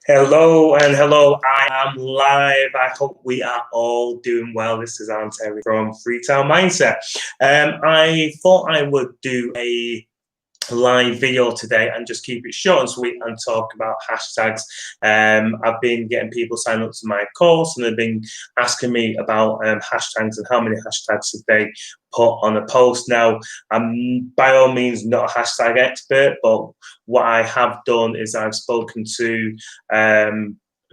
Hello and hello, I am live. I hope we are all doing well. This is Alan Terry from Freetown Mindset. I thought I would do a live video today and just keep it short and sweet and talk about hashtags. I've been getting people sign up to my course and they've been asking me about hashtags and how many hashtags should they put on a post. Now, I'm by all means not a hashtag expert, but what I have done is I've spoken to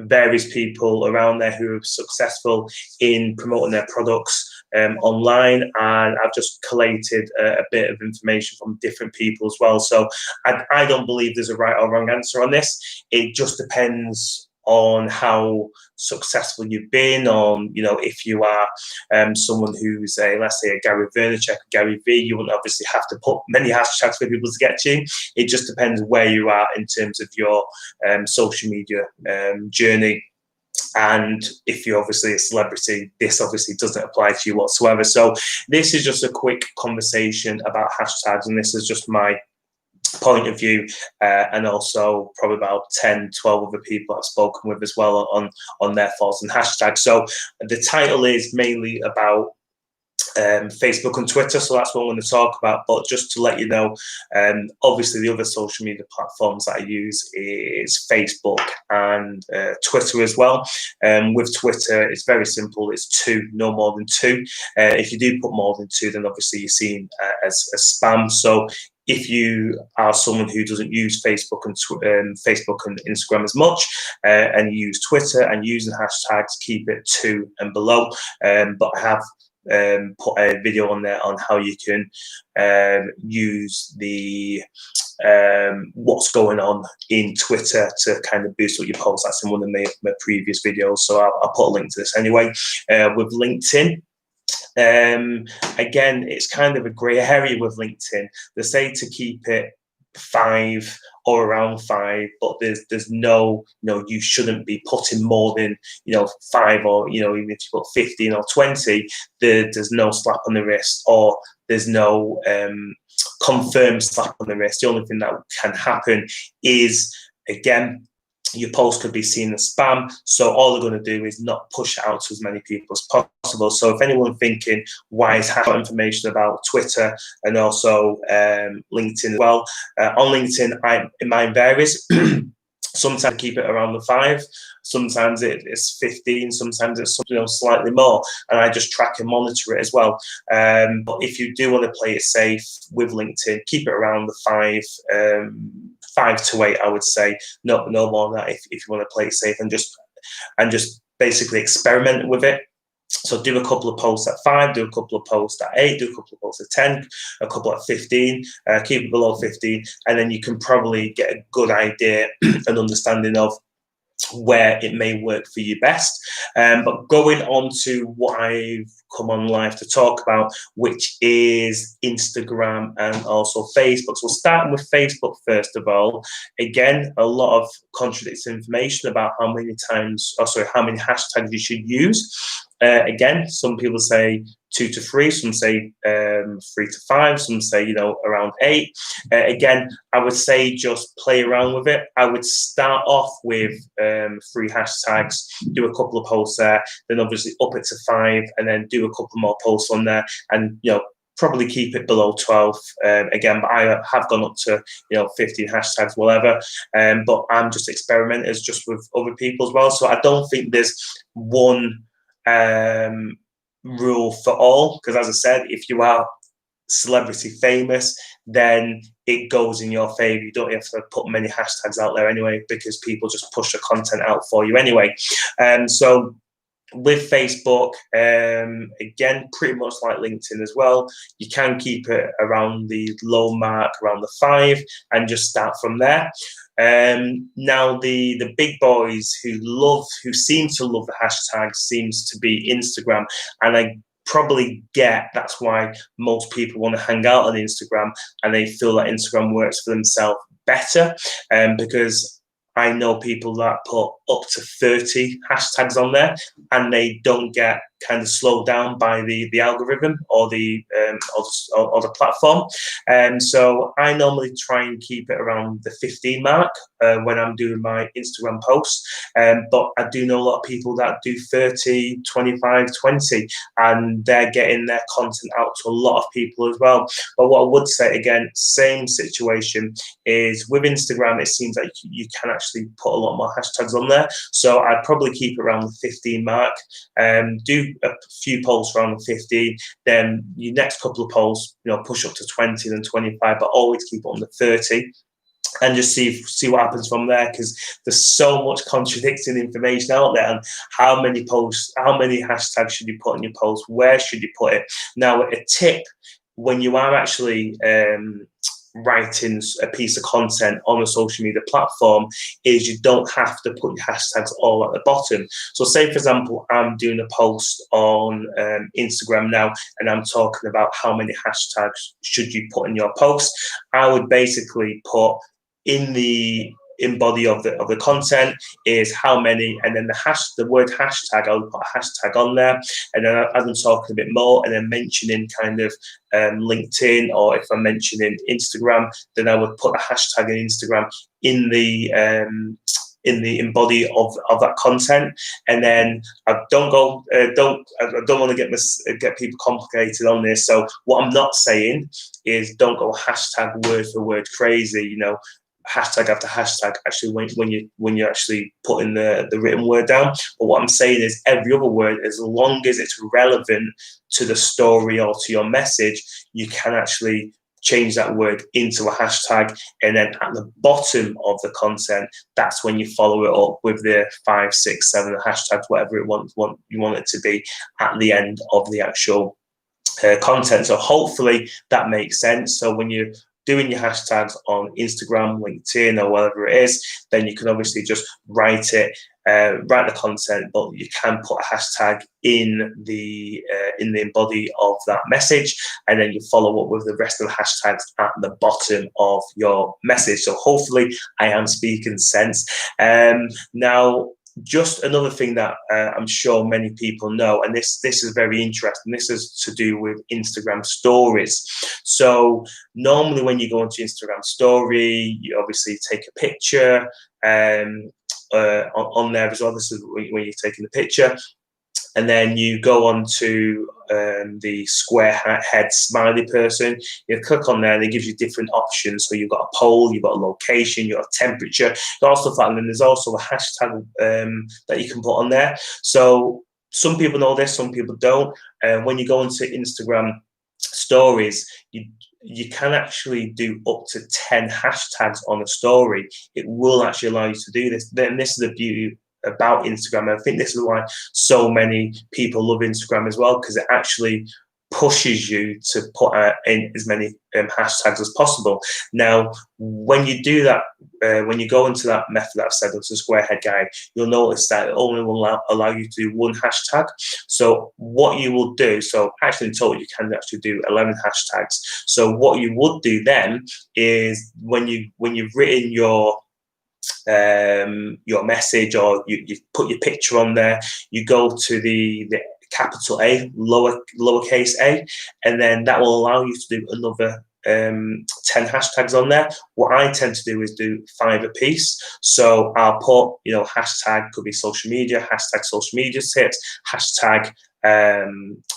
various people around there who are successful in promoting their products online, and I've just collated a bit of information from different people as well. So I don't believe there's a right or wrong answer on this. It just depends on how successful you've been, on, you know, if you are someone who's let's say a Gary Vaynerchuk, Gary V, you wouldn't obviously have to put many hashtags for people to get to you. It just depends where you are in terms of your social media journey. And if you're obviously a celebrity, this obviously doesn't apply to you whatsoever. So this is just a quick conversation about hashtags, and this is just my point of view, and also probably about 10, 12 other people I've spoken with as well on their thoughts on hashtags. So the title is mainly about Facebook and Twitter, so that's what I'm going to talk about. But just to let you know, obviously the other social media platforms that I use is Facebook and Twitter as well. With Twitter, it's very simple. It's two, no more than two. If you do put more than two, then obviously you're seen as spam. So if you are someone who doesn't use Facebook and Instagram as much, and you use Twitter and using hashtags, keep it 2 and below. But I have put a video on there on how you can use the what's going on in Twitter to kind of boost up your posts. That's in one of my previous videos, so I'll put a link to this anyway. With LinkedIn, again, it's kind of a grey area with LinkedIn. They say to keep it 5 or around 5, but there's no, you shouldn't be putting more than 5, or even if you put 15 or 20, there's no slap on the wrist, or there's no confirmed slap on the wrist. The only thing that can happen is, again, your post could be seen as spam, so all they're going to do is not push it out to as many people as possible. So if anyone thinking, why is half information about Twitter and also LinkedIn as well, on LinkedIn, mine varies. Sometimes I keep it around the 5, sometimes it's 15, sometimes it's slightly more, and I just track and monitor it as well. But if you do want to play it safe with LinkedIn, keep it around the 5 to 8, I would say. No more than that if you want to play it safe, and just basically experiment with it. So do a couple of posts at 5, do a couple of posts at 8, do a couple of posts at 10, a couple at 15, keep it below 15, and then you can probably get a good idea and understanding of where it may work for you best. But going on to what I've come on live to talk about, which is Instagram and also Facebook. So starting with Facebook first of all, again, a lot of contradicting information about how many hashtags you should use. Again, some people say 2 to 3, some say 3 to 5, some say around 8. Again, I would say just play around with it. I would start off with 3 hashtags, do a couple of posts there, then obviously up it to 5, and then do a couple more posts on there, and probably keep it below 12 again. But I have gone up to 15 hashtags, whatever. But I'm just experimenting just with other people as well. So I don't think there's one rule for all, because as I said, if you are celebrity famous, then it goes in your favor. You don't have to put many hashtags out there anyway, because people just push the content out for you anyway. So with Facebook, again, pretty much like LinkedIn as well, you can keep it around the low mark, around the 5, and just start from there. Now the big boys who seem to love the hashtag seems to be Instagram, and I probably get that's why most people want to hang out on Instagram, and they feel that Instagram works for themselves better, because I know people that put up to 30 hashtags on there, and they don't get kind of slowed down by the algorithm or the platform. So I normally try and keep it around the 15 mark when I'm doing my Instagram posts. But I do know a lot of people that do 30, 25, 20, and they're getting their content out to a lot of people as well. But what I would say, again, same situation, is with Instagram, it seems like you can actually put a lot more hashtags on there. So I'd probably keep around the 15 mark, do a few posts around the 15, then your next couple of posts, push up to 20, then 25, but always keep it on the 30. And just see what happens from there, because there's so much contradicting information out there. And how many posts, how many hashtags should you put in your post? Where should you put it? Now, a tip when you are actually writing a piece of content on a social media platform is you don't have to put your hashtags all at the bottom. So say, for example, I'm doing a post on Instagram now, and I'm talking about how many hashtags should you put in your post. I would basically put in the body of the content is how many, and then the word hashtag, I would put a hashtag on there, and then as I'm talking a bit more, and then mentioning kind of LinkedIn, or if I'm mentioning Instagram, then I would put a hashtag in Instagram in the body of that content. And then I don't want to get people complicated on this. So what I'm not saying is don't go hashtag word for word crazy, hashtag after hashtag, actually when you're actually putting the written word down. But what I'm saying is every other word, as long as it's relevant to the story or to your message, you can actually change that word into a hashtag. And then at the bottom of the content, that's when you follow it up with the 5, 6, 7 hashtags, whatever you want it to be at the end of the actual content. So hopefully that makes sense. So when you're doing your hashtags on Instagram, LinkedIn, or whatever it is, then you can obviously just write the content, but you can put a hashtag in the body of that message, and then you follow up with the rest of the hashtags at the bottom of your message. So hopefully I am speaking sense. Now, just another thing that I'm sure many people know, and this is very interesting. This is to do with Instagram stories. So normally when you go into Instagram story, you obviously take a picture on there as well. This is when you're taking the picture. And then you go on to the square head smiley person. You click on there, and it gives you different options. So you've got a poll, you've got a location, you've got a temperature, you've got stuff like that. And then there's also a hashtag that you can put on there. So some people know this, some people don't. When you go into Instagram stories, you can actually do up to 10 hashtags on a story. It will actually allow you to do this. Then this is the beauty about Instagram. I think this is why so many people love Instagram as well, because it actually pushes you to put in as many hashtags as possible. Now, when you do that, when you go into that method that I've said, it's a square head guide, you'll notice that it only will allow you to do one hashtag. So what you will do, so actually in total, you can actually do 11 hashtags. So what you would do then is when you've written your message, or you put your picture on there, you go to the capital A, lowercase a, and then that will allow you to do another 10 hashtags on there. What I tend to do is do 5 a piece. So I'll put, hashtag could be social media, hashtag social media tips, hashtag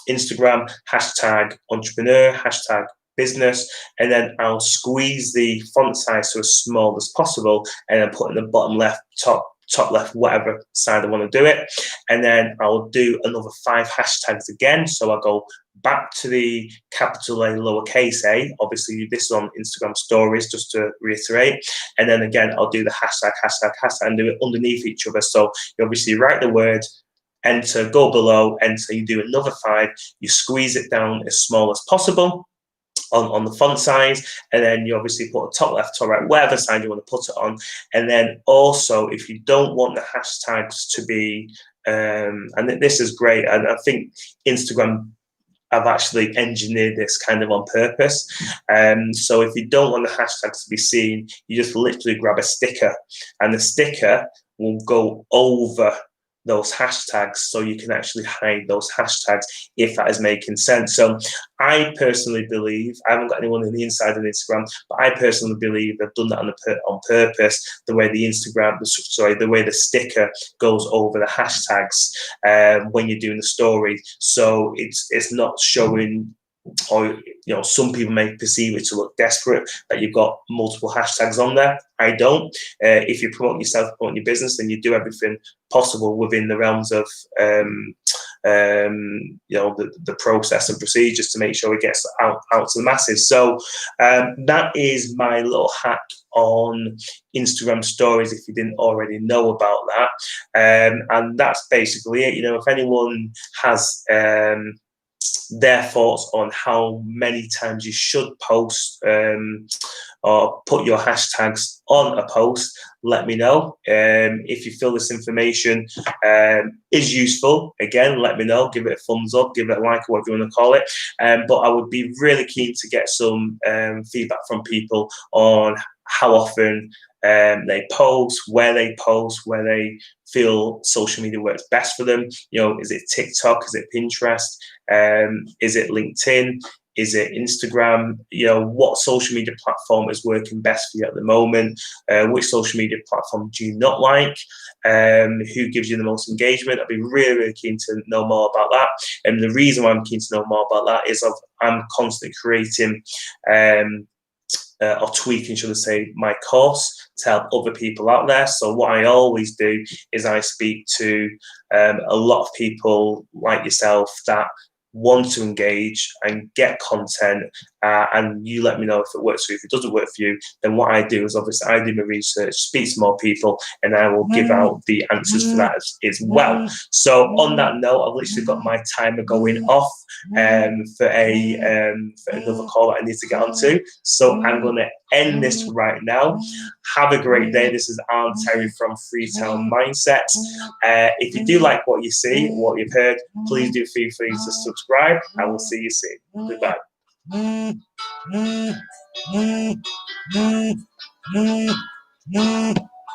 Instagram, hashtag entrepreneur, hashtag business, and then I'll squeeze the font size to as small as possible, and then put in the bottom left, top left, whatever side I want to do it. And then I'll do another 5 hashtags again. So I'll go back to the capital A, lowercase a. Obviously, this is on Instagram stories, just to reiterate. And then again, I'll do the hashtag, and do it underneath each other. So you obviously write the word, enter, go below, enter, you do another 5, you squeeze it down as small as possible on the font size, and then you obviously put a top left, top right, whatever side you want to put it on. And then also, if you don't want the hashtags to be, and this is great, and I think Instagram I've actually engineered this kind of on purpose. So if you don't want the hashtags to be seen, you just literally grab a sticker, and the sticker will go over those hashtags, so you can actually hide those hashtags, if that is making sense. So I personally believe, I haven't got anyone on the inside of Instagram, but I personally believe they've done that on purpose, the way the the way the sticker goes over the hashtags when you're doing the story. So it's not showing, or some people may perceive it to look desperate that you've got multiple hashtags on there. I don't. If you promote yourself, promote your business, then you do everything possible within the realms of the process and procedures to make sure it gets out to the masses. So that is my little hack on Instagram stories, if you didn't already know about that. And that's basically it. If anyone has their thoughts on how many times you should post or put your hashtags on a post, let me know. If you feel this information is useful, again, let me know. Give it a thumbs up, give it a like, or whatever you want to call it. But I would be really keen to get some feedback from people on how often they post, where they feel social media works best for them. Is it TikTok? Is it Pinterest? Is it LinkedIn? Is it Instagram? What social media platform is working best for you at the moment? Which social media platform do you not like? Who gives you the most engagement? I'd be really, really keen to know more about that. And the reason why I'm keen to know more about that is I'm constantly creating or tweaking, should I say, my course to help other people out there. So what I always do is I speak to a lot of people like yourself that want to engage and get content, and you let me know if it works for you. If it doesn't work for you, then what I do is obviously I do my research, speak to more people, and I will give out the answers for that as well. So on that note, I've literally got my timer going off for another call that I need to get onto. So I'm going to end this right now. Have a great day. This is Arn Terry from Freetown Mindset. If you do like what you see, what you've heard, please do feel free to subscribe. I will see you soon. Goodbye.